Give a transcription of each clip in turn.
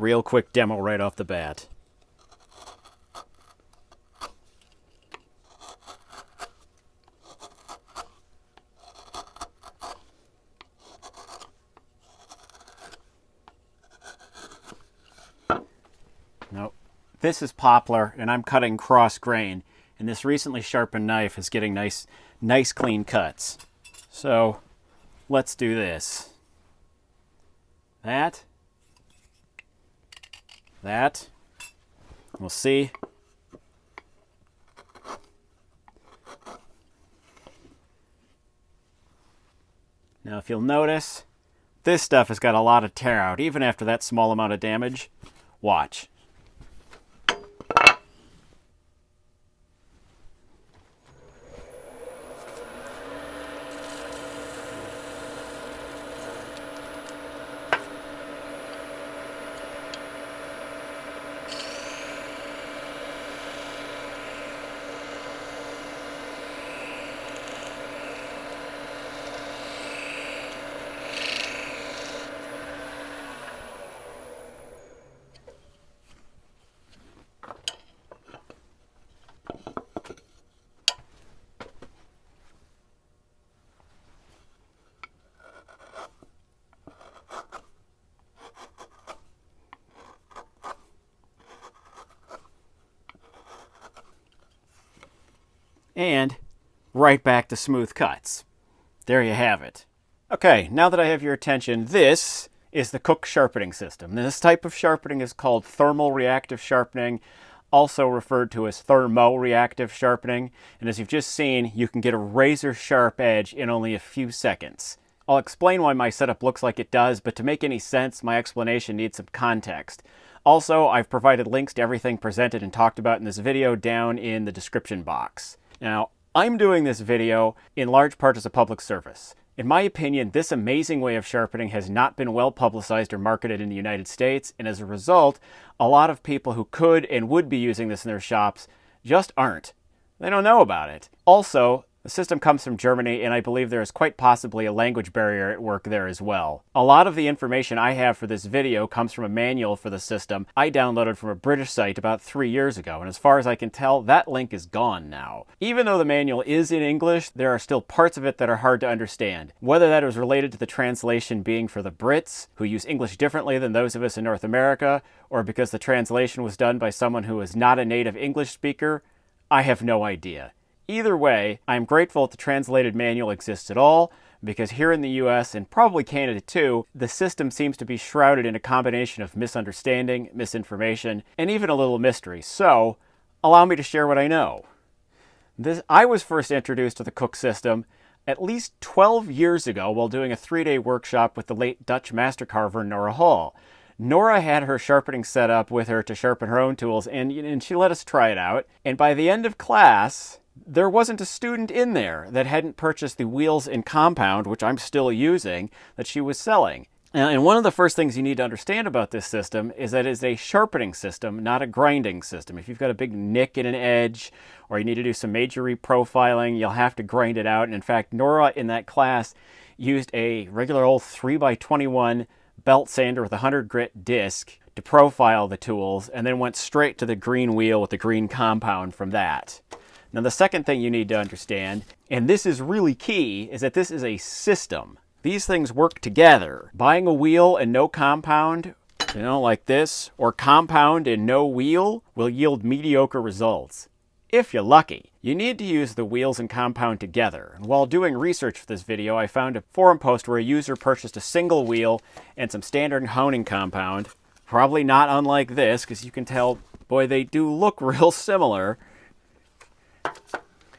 Real quick demo right off the bat. Nope. This is poplar, and I'm cutting cross grain, and this recently sharpened knife is getting nice clean cuts. So let's do this. That. We'll see. Now if you'll notice, this stuff has got a lot of tear out, even after that small amount of damage. Watch. And right back to smooth cuts. There you have it. Okay, now that I have your attention, this is the Koch Sharpening System. This type of sharpening is called thermal-reactive sharpening, also referred to as thermo-reactive sharpening. And as you've just seen, you can get a razor-sharp edge in only a few seconds. I'll explain why my setup looks like it does, but to make any sense, my explanation needs some context. Also, I've provided links to everything presented and talked about in this video down in the description box. Now, I'm doing this video in large part as a public service. In my opinion, this amazing way of sharpening has not been well publicized or marketed in the United States, and as a result, a lot of people who could and would be using this in their shops just aren't. They don't know about it. Also, the system comes from Germany, and I believe there is quite possibly a language barrier at work there as well. A lot of the information I have for this video comes from a manual for the system I downloaded from a British site about 3 years ago, and as far as I can tell, that link is gone now. Even though the manual is in English, there are still parts of it that are hard to understand. Whether that is related to the translation being for the Brits, who use English differently than those of us in North America, or because the translation was done by someone who is not a native English speaker, I have no idea. Either way, I'm grateful that the translated manual exists at all, because here in the US, and probably Canada too, the system seems to be shrouded in a combination of misunderstanding, misinformation, and even a little mystery. So, allow me to share what I know. I was first introduced to the Koch system at least 12 years ago while doing a 3-day workshop with the late Dutch master carver Nora Hall. Nora had her sharpening set up with her to sharpen her own tools, and she let us try it out. And by the end of class, there wasn't a student in there that hadn't purchased the wheels and compound, which I'm still using, that she was selling. And one of the first things you need to understand about this system is that it's a sharpening system, not a grinding system. If you've got a big nick in an edge, or you need to do some major reprofiling, you'll have to grind it out. And in fact, Nora in that class used a regular old 3x21 belt sander with a 100 grit disc to profile the tools, and then went straight to the green wheel with the green compound from that. Now, the second thing you need to understand, and this is really key, is that this is a system. These things work together. Buying a wheel and no compound, like this, or compound and no wheel, will yield mediocre results. If you're lucky. You need to use the wheels and compound together. And while doing research for this video, I found a forum post where a user purchased a single wheel and some standard honing compound. Probably not unlike this, because you can tell, boy, they do look real similar.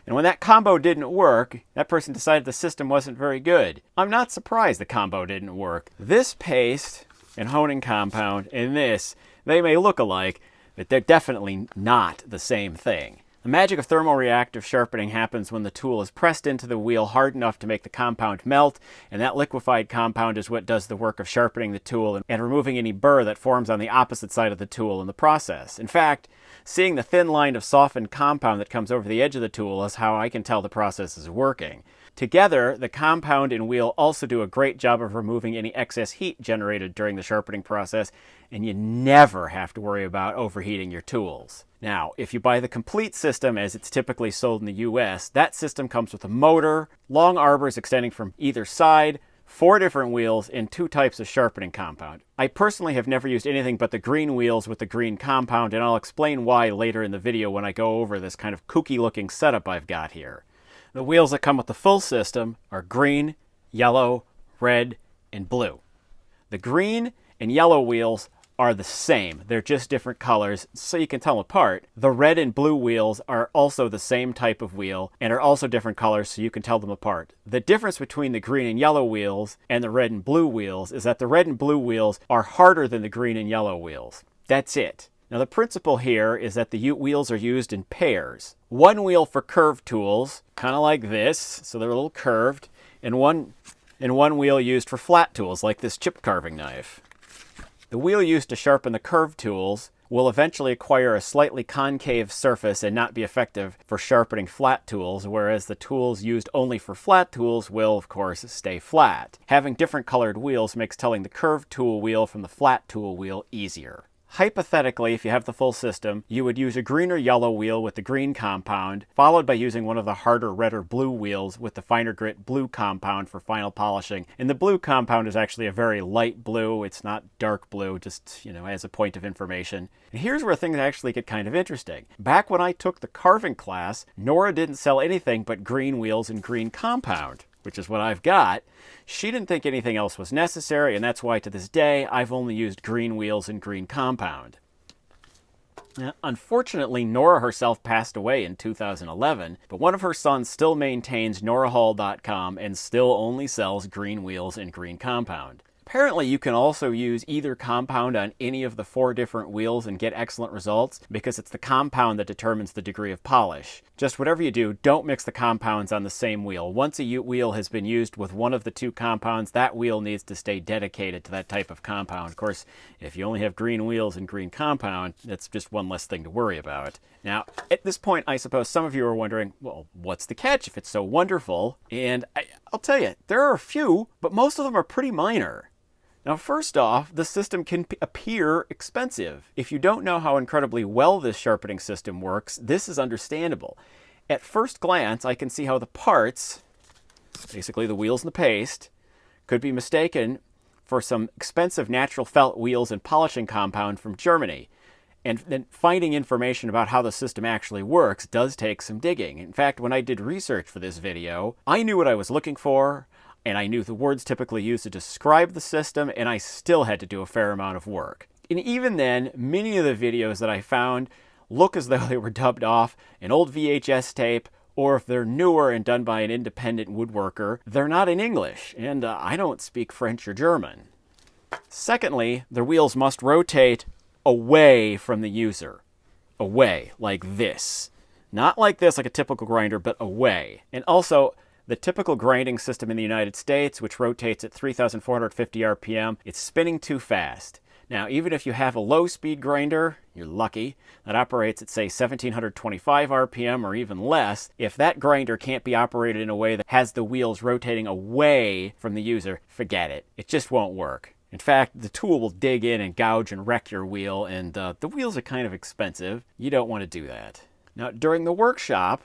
And when that combo didn't work, that person decided the system wasn't very good. I'm not surprised the combo didn't work. This paste and honing compound and this, they may look alike, but they're definitely not the same thing. The magic of thermal-reactive sharpening happens when the tool is pressed into the wheel hard enough to make the compound melt, and that liquefied compound is what does the work of sharpening the tool and removing any burr that forms on the opposite side of the tool in the process. In fact, seeing the thin line of softened compound that comes over the edge of the tool is how I can tell the process is working. Together, the compound and wheel also do a great job of removing any excess heat generated during the sharpening process, and you never have to worry about overheating your tools. Now, if you buy the complete system as it's typically sold in the US, that system comes with a motor, long arbors extending from either side, 4 different wheels, and 2 types of sharpening compound. I personally have never used anything but the green wheels with the green compound, and I'll explain why later in the video when I go over this kind of kooky looking setup I've got here. The wheels that come with the full system are green, yellow, red, and blue. The green and yellow wheels are the same. They're just different colors, so you can tell them apart. The red and blue wheels are also the same type of wheel and are also different colors, so you can tell them apart. The difference between the green and yellow wheels and the red and blue wheels is that the red and blue wheels are harder than the green and yellow wheels. That's it. Now the principle here is that the wheels are used in pairs. One wheel for curved tools, kind of like this, so they're a little curved, and one wheel used for flat tools, like this chip carving knife. The wheel used to sharpen the curved tools will eventually acquire a slightly concave surface and not be effective for sharpening flat tools, whereas the tools used only for flat tools will, of course, stay flat. Having different colored wheels makes telling the curved tool wheel from the flat tool wheel easier. Hypothetically, if you have the full system, you would use a green or yellow wheel with the green compound, followed by using one of the harder red or blue wheels with the finer grit blue compound for final polishing. And the blue compound is actually a very light blue. It's not dark blue, just, as a point of information. And here's where things actually get kind of interesting. Back when I took the carving class, Nora didn't sell anything but green wheels and green compound, which is what I've got. She didn't think anything else was necessary, and that's why to this day I've only used green wheels and green compound. Now, unfortunately, Nora herself passed away in 2011, but one of her sons still maintains norahall.com and still only sells green wheels and green compound. Apparently, you can also use either compound on any of the 4 different wheels and get excellent results because it's the compound that determines the degree of polish. Just whatever you do, don't mix the compounds on the same wheel. Once a wheel has been used with one of the 2 compounds, that wheel needs to stay dedicated to that type of compound. Of course, if you only have green wheels and green compound, that's just one less thing to worry about. Now, at this point, I suppose some of you are wondering, well, what's the catch if it's so wonderful? And I'll tell you, there are a few, but most of them are pretty minor. Now, first off, the system can appear expensive. If you don't know how incredibly well this sharpening system works, this is understandable. At first glance, I can see how the parts, basically the wheels and the paste, could be mistaken for some expensive natural felt wheels and polishing compound from Germany. And then finding information about how the system actually works does take some digging. In fact, when I did research for this video, I knew what I was looking for, and I knew the words typically used to describe the system, and I still had to do a fair amount of work. And even then, many of the videos that I found look as though they were dubbed off an old VHS tape, or if they're newer and done by an independent woodworker, they're not in English, and I don't speak French or German. Secondly, the wheels must rotate away from the user. Away, like this. Not like this, like a typical grinder, but away. And also, the typical grinding system in the United States, which rotates at 3,450 RPM, it's spinning too fast. Now, even if you have a low-speed grinder, you're lucky, that operates at, say, 1,725 RPM or even less, if that grinder can't be operated in a way that has the wheels rotating away from the user, forget it. It just won't work. In fact, the tool will dig in and gouge and wreck your wheel, and the wheels are kind of expensive. You don't want to do that. Now, during the workshop,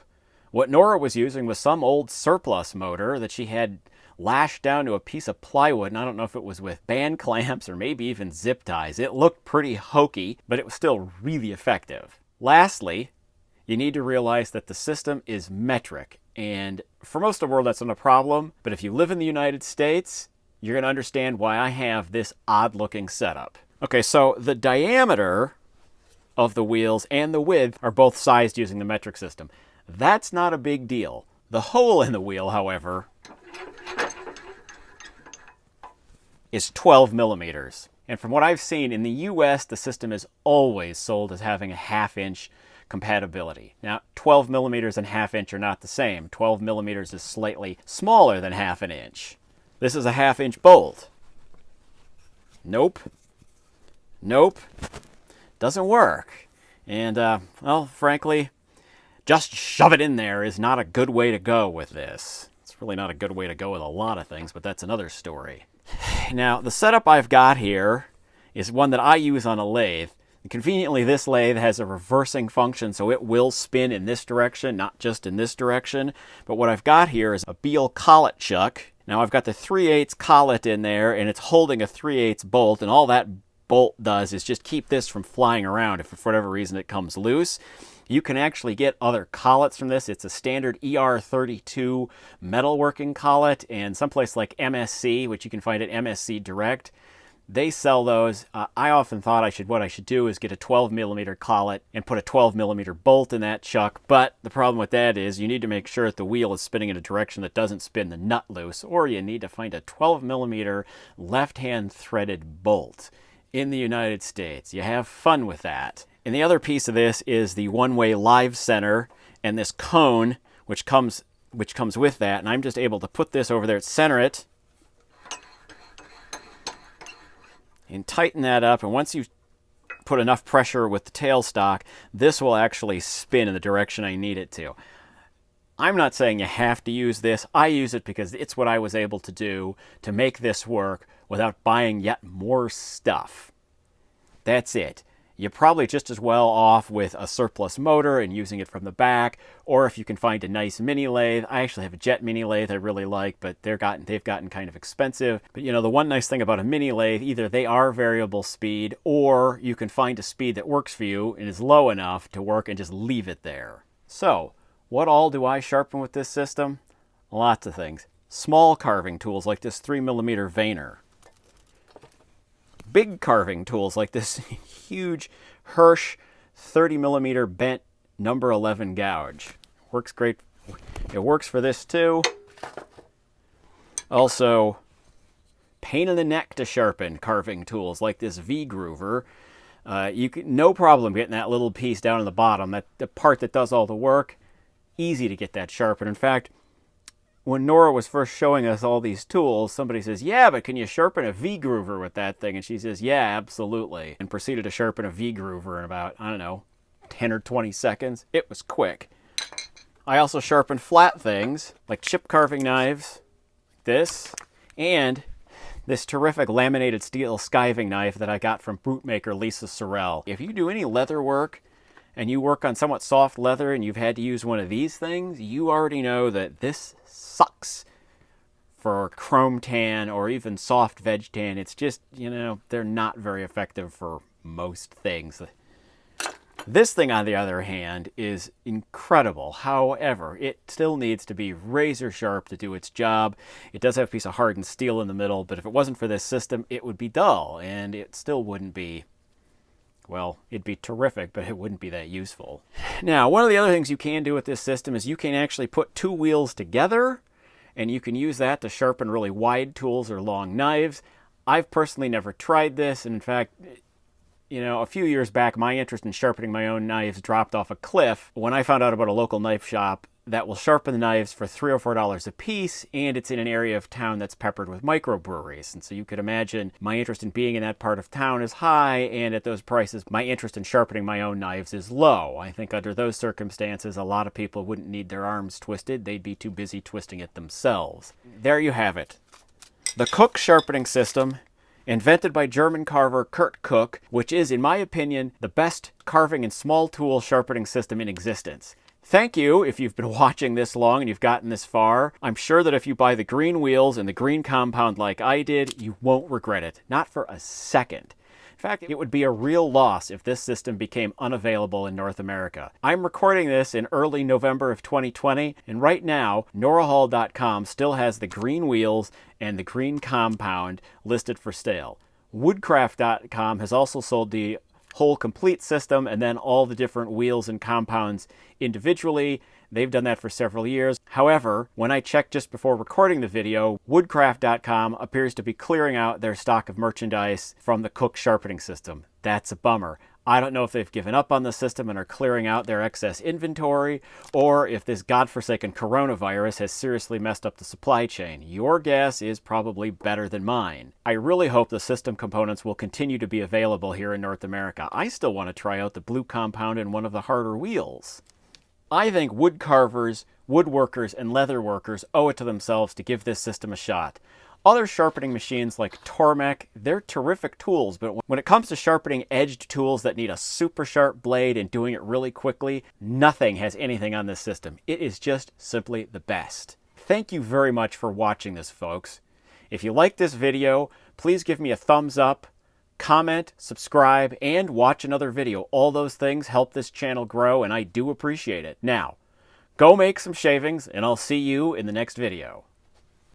what Nora was using was some old surplus motor that she had lashed down to a piece of plywood, and I don't know if it was with band clamps or maybe even zip ties. It looked pretty hokey, but it was still really effective. Lastly, you need to realize that the system is metric, and for most of the world that's not a problem, but if you live in the United States, you're going to understand why I have this odd-looking setup. Okay, so the diameter of the wheels and the width are both sized using the metric system. That's not a big deal. The hole in the wheel, however, is 12 millimeters. And from what I've seen, in the US, the system is always sold as having a half-inch compatibility. Now, 12 millimeters and half-inch are not the same. 12 millimeters is slightly smaller than half an inch. This is a half-inch bolt. Nope. Nope. Doesn't work. And, well, frankly, just shove it in there is not a good way to go with this. It's It's really not a good way to go with a lot of things, but that's another story. Now, the setup I've got here is one that I use on a lathe. And conveniently, this lathe has a reversing function, so it will spin in this direction, not just in this direction. But what I've got here is a Beal Collet Chuck. Now, I've got the 3/8 collet in there, and it's holding a 3/8 bolt, and all that bolt does is just keep this from flying around if for whatever reason it comes loose. You can actually get other collets from this. It's a standard ER32 metalworking collet, and someplace like MSC, which you can find at MSC Direct, they sell those. I often thought what I should do is get a 12mm collet and put a 12mm bolt in that chuck, but the problem with that is you need to make sure that the wheel is spinning in a direction that doesn't spin the nut loose, or you need to find a 12mm left-hand threaded bolt in the United States. You have fun with that. And the other piece of this is the one-way live center and this cone, which comes with that. And I'm just able to put this over there, center it, and tighten that up. And once you put enough pressure with the tailstock, this will actually spin in the direction I need it to. I'm not saying you have to use this. I use it because it's what I was able to do to make this work without buying yet more stuff. That's it. You're probably just as well off with a surplus motor and using it from the back, or if you can find a nice mini lathe. I actually have a jet mini lathe I really like, but they've gotten kind of expensive. But you know, the one nice thing about a mini lathe, either they are variable speed, or you can find a speed that works for you and is low enough to work and just leave it there. So, what all do I sharpen with this system? Lots of things. Small carving tools like this 3mm Vayner. Big carving tools like this huge Hirsch 30mm bent number 11 gouge. Works great. It works for this too. Also, pain in the neck to sharpen carving tools like this V-groover. You can no problem getting that little piece down in the bottom, the part that does all the work. Easy to get that sharpened. In fact, when Nora was first showing us all these tools, somebody says, yeah, but can you sharpen a V-groover with that thing? And she says, yeah, absolutely. And proceeded to sharpen a V-groover in about, I don't know, 10 or 20 seconds. It was quick. I also sharpen flat things, like chip carving knives, this, and this terrific laminated steel skiving knife that I got from bootmaker Lisa Sorrell. If you do any leather work, and you work on somewhat soft leather and you've had to use one of these things, you already know that this sucks for chrome tan or even soft veg tan. It's just, you know, they're not very effective for most things. This thing, on the other hand, is incredible. However, it still needs to be razor sharp to do its job. It does have a piece of hardened steel in the middle, but if it wasn't for this system, it would be dull, and it still wouldn't be, well, it'd be terrific, but it wouldn't be that useful. Now, one of the other things you can do with this system is you can actually put two wheels together, and you can use that to sharpen really wide tools or long knives. I've personally never tried this, and in fact, you know, a few years back, my interest in sharpening my own knives dropped off a cliff when I found out about a local knife shop that will sharpen the knives for $3 or $4 a piece, and it's in an area of town that's peppered with microbreweries. And so you could imagine my interest in being in that part of town is high, and at those prices, my interest in sharpening my own knives is low. I think under those circumstances, a lot of people wouldn't need their arms twisted. They'd be too busy twisting it themselves. There you have it. The Koch Sharpening System, invented by German carver Kurt Koch, which is, in my opinion, the best carving and small tool sharpening system in existence. Thank you if you've been watching this long and you've gotten this far. I'm sure that if you buy the green wheels and the green compound like I did, you won't regret it. Not for a second. In fact, it would be a real loss if this system became unavailable in North America. I'm recording this in early November of 2020, and right now, norahall.com still has the green wheels and the green compound listed for sale. Woodcraft.com has also sold the whole complete system and then all the different wheels and compounds individually. They've done that for several years. However, when I checked just before recording the video, woodcraft.com appears to be clearing out their stock of merchandise from the Koch Sharpening System. That's a bummer. I don't know if they've given up on the system and are clearing out their excess inventory, or if this godforsaken coronavirus has seriously messed up the supply chain. Your guess is probably better than mine. I really hope the system components will continue to be available here in North America. I still want to try out the blue compound and one of the harder wheels. I think wood carvers woodworkers and leather workers owe it to themselves to give this system a shot. Other sharpening machines like Tormek, they're terrific tools, but when it comes to sharpening edged tools that need a super sharp blade and doing it really quickly, nothing has anything on this system. It is just simply the best. Thank you very much for watching this, folks. If you like this video, please give me a thumbs up, comment, subscribe, and watch another video. All those things help this channel grow, and I do appreciate it. Now, go make some shavings, and I'll see you in the next video.